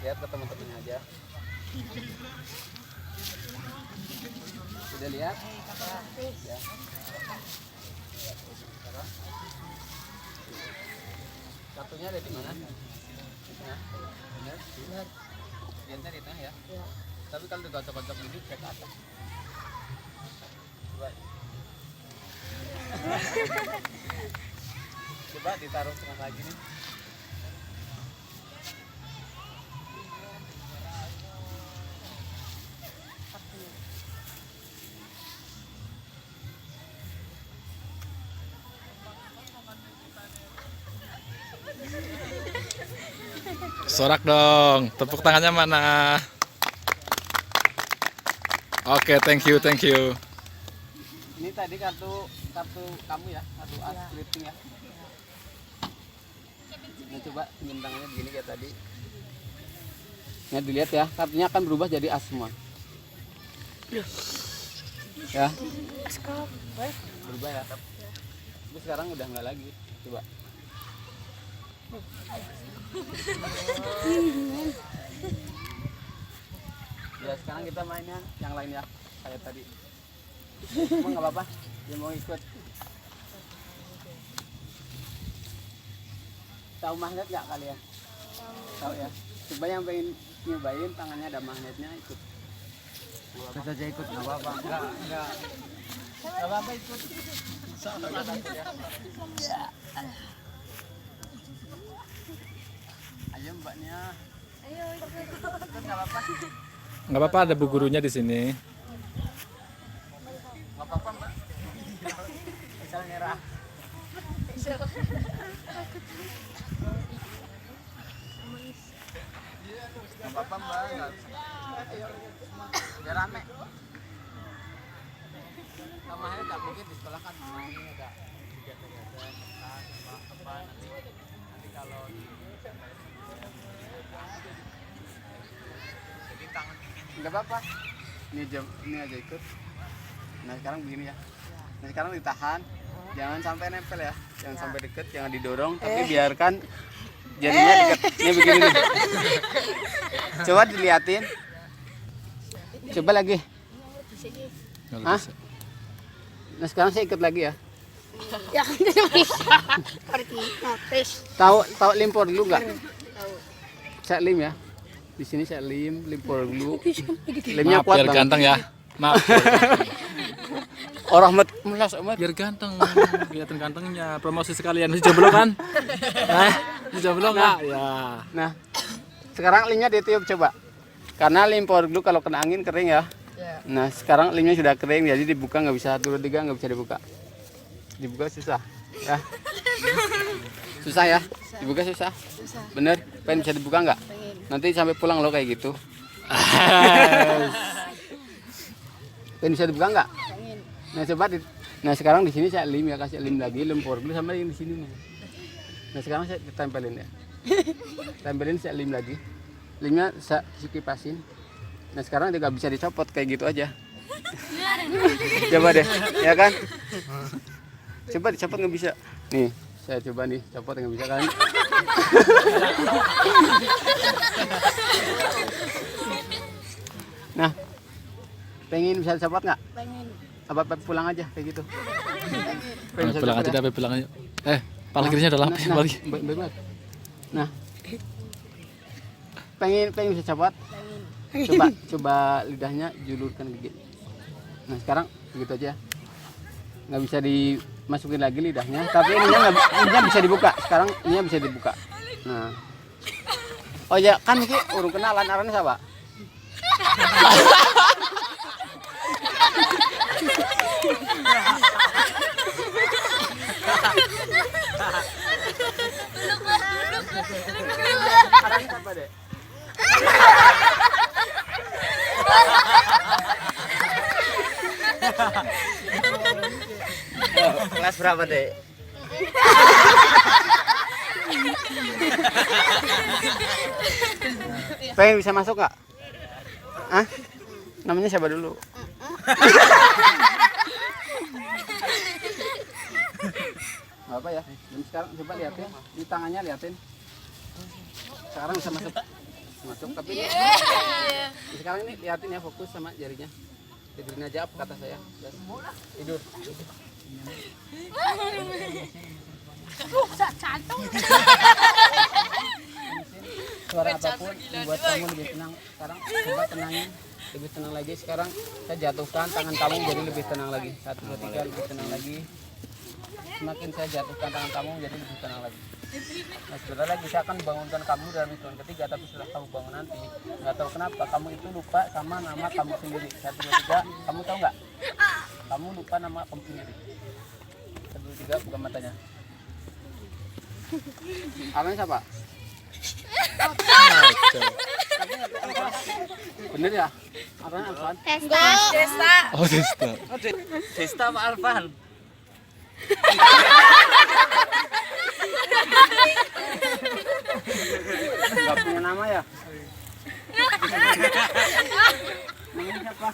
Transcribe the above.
Lihat ke teman-temannya aja. Udah lihat? Ya. Satunya ada di mana? Nah, benar? Benar. Diantar di tengah ya? Ya. Tapi kalau digocok-gocok gini cek ke atas. Coba. Coba ditaruh tengah lagi nih. Sorak dong, tepuk tangannya mana? Oke, thank you. Ini tadi kartu kamu ya, kartu as scripting ya. Nah coba pinjam tangannya begini kayak tadi. Nah dilihat ya, kartunya akan berubah jadi as semua. Ya. Berubah ya. Tapi sekarang udah nggak lagi. Coba. Ya sekarang kita mainnya yang lain ya, kayak tadi. Cuma nggak apa-apa, dia mau ikut. Tahu magnet nggak kalian? Tahu ya. Coba yang pengen nyobain tangannya ada magnetnya ikut. Kita saja ikut nggak apa-apa. Nggak apa-apa ikut. Ayo mbaknya. Ayo ikut nggak apa-apa. Nggak apa-apa, ada bu gurunya di sini. Nggak apa-apa mbak. Misal ngerah. Nggak apa-apa mbak. Ayo. Biar rame. Namanya nggak mungkin di sekolah kan ini ada kegiatan-kegiatan apa nanti kalau jadi tangan nggak apa-apa. Ini aja ikut. Nah sekarang begini ya. Nah sekarang ditahan, jangan sampai nempel ya, jangan sampai deket, jangan didorong, tapi biarkan jadinya deket. Ini begini nih. Coba diliatin. Coba lagi. Hah? Nah sekarang saya ikut lagi ya. Ya kan tidak bisa. Tahu limpor dulu nggak? Tahu. Saya lim ya. Di sini saya limpor dulu. Limnya Maaf, kuat biar banget. ganteng ya. Maaf. Orang melas amat. Biar ganteng, kelihatan gantengnya. Promosi sekalian. Masih jomblo kan? Masih jomblo nggak? Ya. Nah, sekarang limnya ditiup coba. Karena limpor dulu kalau kena angin kering ya. Nah, sekarang limnya sudah kering, jadi dibuka nggak bisa, 1, 2, 3 nggak bisa dibuka. Dibuka susah, ya. Susah ya? Dibuka susah? Bener? Pengen bisa dibuka nggak? Nanti sampai pulang lo kayak gitu. Pengen bisa dibuka nggak? Nah coba nah sekarang di sini saya lim ya, kasih lim lagi, limpor dulu sama yang di sini nih. Nah sekarang saya tempelin ya. Tempelin saya lim lagi. Limnya saya kipasin. Nah sekarang juga bisa dicopot kayak gitu aja. Coba deh, ya kan? Coba dicopot nggak bisa. Nih, saya coba nih, copot nggak bisa kan? Nah, pengen bisa dicopot nggak? Pengen. Apa pulang aja kayak gitu? Pulang aja, deh, pulang aja. Parkirnya udah lampu balik. Baik. Nah, pengen bisa copot? Coba lidahnya julurkan gigi. Nah sekarang begitu aja, nggak bisa dimasukin lagi lidahnya, tapi ininya bisa dibuka. Sekarang ininya bisa dibuka. Nah, oh ya kan ini urung kenalan arahnya siapa? Arahnya siapa deh? Kelas berapa deh? Pengen bisa masuk nggak? Ah? Namanya siapa dulu? Gak apa ya? Dan sekarang coba liatin, di tangannya liatin. Sekarang bisa masuk. masuk tapi sekarang ini liatin ya, fokus sama jarinya, tidurin aja apa kata saya. Yes. Tidur. Suara apapun membuat kamu lebih tenang. Sekarang coba tenangin, lebih tenang lagi. Sekarang saya jatuhkan tangan kamu jadi lebih tenang lagi. 1, 2, 3 lebih tenang lagi. Semakin saya jatuhkan tangan kamu jadi lebih tenang lagi. Nah sebentar lagi saya akan bangunkan kamu dalam hitungan ketiga, tapi setelah kamu bangun nanti nggak tahu kenapa kamu itu lupa sama nama kamu sendiri. 1, 2, 3, kamu tahu nggak? Kamu lupa nama kamu sendiri. 1, 2, 3 buka matanya. Namanya siapa? Bener ya? Apaan Alvan? Testa. Oh, Desta. Desta apa Alvan? Gak punya nama ya? Namanya siapa?